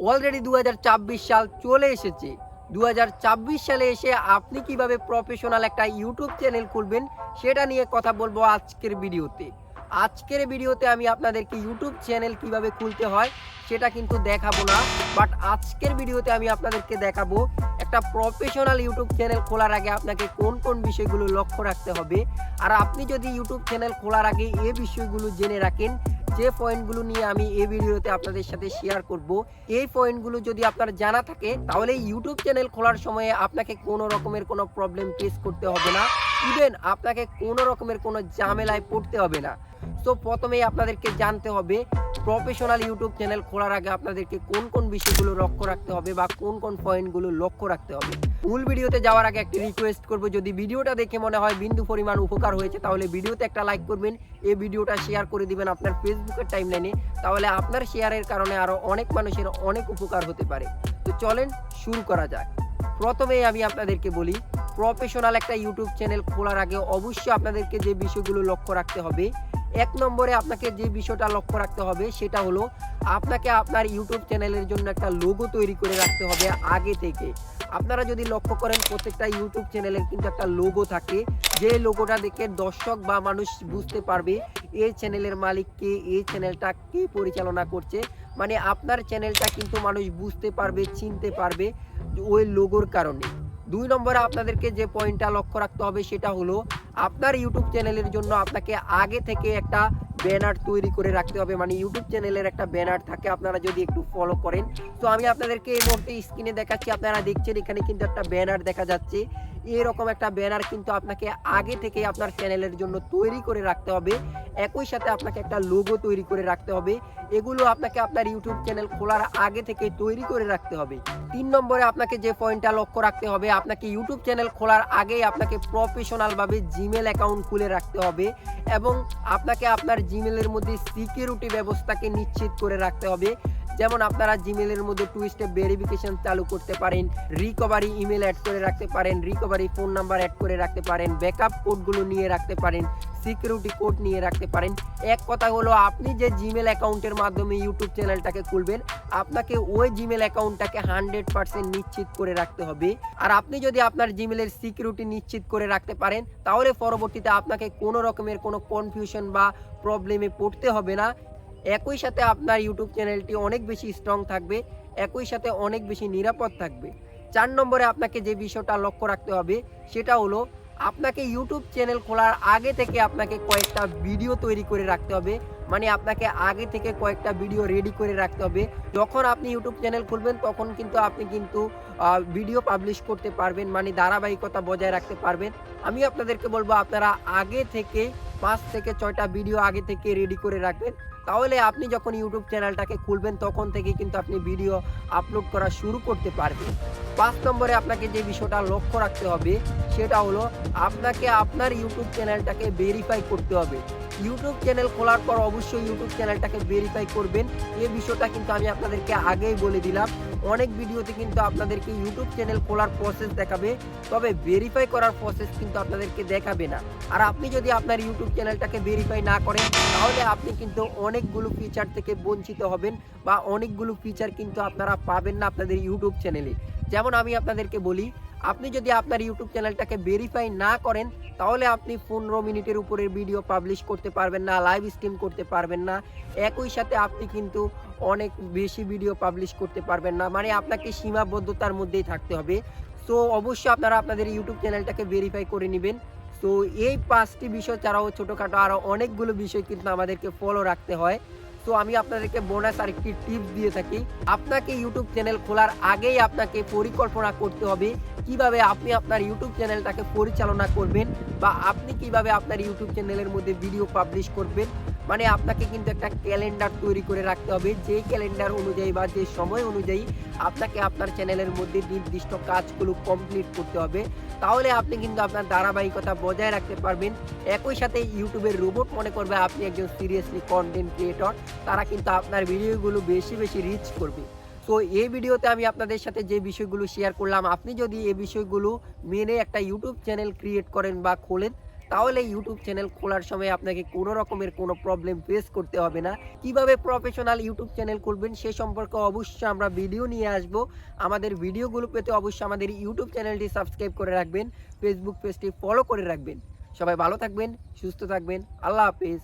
Already 2024 সাল চলে এসেছে। 2024 সালে এসে আপনি কিভাবে প্রফেশনাল একটা ইউটিউব চ্যানেল খুলবেন সেটা নিয়ে কথা বলবো আজকের ভিডিওতে। আজকের ভিডিওতে আমি আপনাদেরকে ইউটিউব চ্যানেল কিভাবে খুলতে হয় সেটা কিন্তু দেখাবো না। বাট আজকের ভিডিওতে আমি আপনাদেরকে দেখাবো একটা প্রফেশনাল ইউটিউব চ্যানেল খোলার আগে আপনাকে কোন কোন বিষয়গুলো লক্ষ্য রাখতে হবে। আর আপনি যদি ইউটিউব চ্যানেল খোলার আগে এই বিষয়গুলো জেনে রাখেন, যে পয়েন্টগুলো নিয়ে আমি এই ভিডিওতে আপনাদের সাথে শেয়ার করব, এই পয়েন্টগুলো যদি আপনার জানা থাকে তাহলে ইউটিউব চ্যানেল খোলার সময়ে আপনাকে কোনো রকমের কোনো প্রবলেম ফেস করতে হবে না, ইভেন আপনাকে কোনো রকমের কোনো ঝামেলায় পড়তে হবে না। সো প্রথমেই আপনাদেরকে জানতে হবে প্রফেশনাল ইউটিউব চ্যানেল খোলার আগে আপনাদেরকে কোন কোন বিষয়গুলো লক্ষ্য রাখতে হবে বা কোন কোন পয়েন্টগুলো লক্ষ্য রাখতে হবে। মূল ভিডিওতে যাওয়ার আগে একটি রিকোয়েস্ট করব, যদি ভিডিওটা দেখে মনে হয় বিন্দু পরিমাণ উপকার হয়েছে তাহলে ভিডিওতে একটা লাইক করবেন, এই ভিডিওটা শেয়ার করে দিবেন আপনার ফেসবুকের টাইমলাইনে, তাহলে আপনার শেয়ারের কারণে আরও অনেক মানুষের অনেক উপকার হতে পারে। তো চলেন শুরু করা যাক। প্রথমেই আমি আপনাদেরকে বলি, প্রফেশনাল একটা ইউটিউব চ্যানেল খোলার আগে অবশ্যই আপনাদেরকে যে বিষয়গুলো লক্ষ্য রাখতে হবে, এক নম্বরে আপনাকে যে বিষয়টা লক্ষ্য রাখতে হবে সেটা হলো আপনাকে আপনার ইউটিউব চ্যানেলের জন্য একটা লোগো তৈরি করে রাখতে হবে আগে থেকে। আপনারা যদি লক্ষ্য করেন প্রত্যেকটা ইউটিউব চ্যানেলের কিন্তু একটা লোগো থাকে, যে লোগোটা দেখে দর্শক বা মানুষ বুঝতে পারবে এই চ্যানেলের মালিক কে, এই চ্যানেলটা কে পরিচালনা করছে। মানে আপনার চ্যানেলটা কিন্তু মানুষ বুঝতে পারবে, চিনতে পারবে ওই লোগোর কারণে। দুই নম্বরে আপনাদেরকে যে পয়েন্টটা লক্ষ্য রাখতে হবে সেটা হলো আপনার ইউটিউব চ্যানেলের জন্য আপনাকে আগে থেকে একটা ব্যানার তৈরি করে রাখতে হবে। মানে ইউটিউব চ্যানেলের একটা ব্যানার থাকে, আপনারা যদি একটু ফলো করেন। তো আমি আপনাদেরকে এই মুহূর্তে স্ক্রিনে দেখাচ্ছি, আপনারা দেখছেন এখানে কিন্তু একটা ব্যানার দেখা যাচ্ছে। এরকম একটা ব্যানার কিন্তু আপনাকে আগে থেকে আপনার চ্যানেলের জন্য তৈরি করে রাখতে হবে। একই সাথে আপনাকে একটা লোগো তৈরি করে রাখতে হবে। এগুলো আপনাকে আপনার ইউটিউব চ্যানেল খোলার আগে থেকে তৈরি করে রাখতে হবে। তিন নম্বরে আপনাকে যে পয়েন্টটা লক্ষ্য রাখতে হবে, আপনাকে ইউটিউব চ্যানেল খোলার আগেই আপনাকে প্রফেশনালভাবে জিমেল অ্যাকাউন্ট খুলে রাখতে হবে এবং আপনাকে আপনার জিমেলের মধ্যে সিকিউরিটি ব্যবস্থাকে নিশ্চিত করে রাখতে হবে। যেমন আপনারা জিমেলের মধ্যে 2 স্টেপ ভেরিফিকেশন চালু করতে পারেন, রিকভারি ইমেল অ্যাড করে রাখতে পারেন, রিকভারি ফোন নাম্বার অ্যাড করে রাখতে পারেন, ব্যাকআপ কোডগুলো নিয়ে রাখতে পারেন, সিকিউরিটি কোড নিয়ে রাখতে পারেন। এক কথা হলো আপনি যে জিমেল অ্যাকাউন্টের মাধ্যমে ইউটিউব চ্যানেলটাকে খুলবেন, আপনাকে ওই জিমেল অ্যাকাউন্টটাকে 100% নিশ্চিত করে রাখতে হবে। আর আপনি যদি আপনার জিমেলের সিকিউরিটি নিশ্চিত করে রাখতে পারেন তাহলে পরবর্তীতে আপনাকে কোনো রকমের কোনো কনফিউশন বা প্রবলেমে পড়তে হবে না। একই সাথে আপনার ইউটিউব চ্যানেলটি অনেক বেশি স্ট্রং থাকবে, একই সাথে অনেক বেশি নিরাপদ থাকবে। 4 নম্বরে আপনাকে যে বিষয়টা লক্ষ্য রাখতে হবে সেটা হলো আপনাকে ইউটিউব চ্যানেল খোলার আগে থেকে আপনাকে কয়েকটা ভিডিও তৈরি করে রাখতে হবে। মানে আপনাকে আগে থেকে কয়েকটা ভিডিও রেডি করে রাখতে হবে। যখন আপনি ইউটিউব চ্যানেল খুলবেন তখন কিন্তু আপনি ভিডিও পাবলিশ করতে পারবেন, মানে ধারাবাহিকতা বজায় রাখতে পারবেন। আমি আপনাদেরকে বলবো আপনারা আগে থেকে 5 থেকে 6টা ভিডিও আগে থেকে রেডি করে রাখবেন, তাহলে আপনি যখন ইউটিউব চ্যানেলটাকে খুলবেন তখন থেকে কিন্তু আপনি ভিডিও আপলোড করা শুরু করতে পারবেন। 5 নম্বরে আপনাকে যে বিষয়টা লক্ষ্য রাখতে হবে সেটা হলো আপনাকে আপনার ইউটিউব চ্যানেলটাকে ভেরিফাই করতে হবে। ইউটিউব চ্যানেল খোলার পর অবশ্যই ইউটিউব চ্যানেলটাকে ভেরিফাই করবেন। এই বিষয়টা কিন্তু আমি আপনাদেরকে আগেই বলে দিলাম। অনেক ভিডিওতে কিন্তু আপনাদেরকে ইউটিউব চ্যানেল খোলার প্রসেস দেখাবে, তবে ভেরিফাই করার প্রসেস কিন্তু আপনাদেরকে দেখাবে না। আর আপনি যদি আপনার ইউটিউব চ্যানেলটাকে ভেরিফাই না করেন তাহলে আপনি কিন্তু অনেকগুলো ফিচার থেকে বঞ্চিত হবেন বা অনেকগুলো ফিচার কিন্তু আপনারা পাবেন না আপনাদের ইউটিউব চ্যানেলে। যেমন আমি আপনাদেরকে বলি, আপনি যদি আপনার ইউটিউব চ্যানেলটাকে ভেরিফাই না করেন তাহলে আপনি 15 মিনিটের উপরের ভিডিও পাবলিশ করতে পারবেন না, লাইভ স্ট্রিম করতে পারবেন না। একই সাথে আপনি কিন্তু অনেক বেশি ভিডিও পাবলিশ করতে পারবেন না, মানে আপনাকে সীমাবদ্ধতার মধ্যেই থাকতে হবে। সো অবশ্যই আপনারা আপনাদের ইউটিউব চ্যানেলটাকে ভেরিফাই করে নেবেন। তো এই 5টি বিষয় ছাড়াও ছোটোখাটো আরও অনেকগুলো বিষয় কিন্তু আমাদেরকে ফলো রাখতে হয়। তো আমি আপনাদেরকে বোনাস আরেকটি টিপস দিয়ে থাকি, আপনাকে ইউটিউব চ্যানেল খোলার আগেই আপনাকে পরিকল্পনা করতে হবে কিভাবে আপনি আপনার ইউটিউব চ্যানেলটাকে পরিচালনা করবেন বা আপনি কিভাবে আপনার ইউটিউব চ্যানেলের মধ্যে ভিডিও পাবলিশ করবেন। মানে আপনাকে কিন্তু একটা ক্যালেন্ডার তৈরি করে রাখতে হবে, যেই ক্যালেন্ডার অনুযায়ী বা যে সময় অনুযায়ী আপনাকে আপনার চ্যানেলের মধ্যে নির্দিষ্ট কাজগুলো কমপ্লিট করতে হবে। তাহলে আপনি কিন্তু আপনার ধারাবাহিকতা বজায় রাখতে পারবেন। একই সাথে ইউটিউবের রোবট মনে করবে আপনি একজন সিরিয়াসলি কন্টেন্ট ক্রিয়েটর, তারা কিন্তু আপনার ভিডিওগুলো বেশি বেশি রিচ করবে। তো এই ভিডিওতে আমি আপনাদের সাথে যে বিষয়গুলো শেয়ার করলাম, আপনি যদি এই বিষয়গুলো মেনে একটা ইউটিউব চ্যানেল ক্রিয়েট করেন বা খোলেন তাহলে ইউটিউব চ্যানেল খোলার সময় আপনাকে কোনো রকমের কোনো প্রবলেম ফেস করতে হবে না। কিভাবে প্রফেশনাল ইউটিউব চ্যানেল খুলবেন সে সম্পর্কে অবশ্যই আমরা ভিডিও নিয়ে আসব। আমাদের ভিডিওগুলো পেতে অবশ্যই আমাদের ইউটিউব চ্যানেলটি সাবস্ক্রাইব করে রাখবেন, ফেসবুক পেজটি ফলো করে রাখবেন। সবাই ভালো থাকবেন, সুস্থ থাকবেন। আল্লাহ হাফেজ।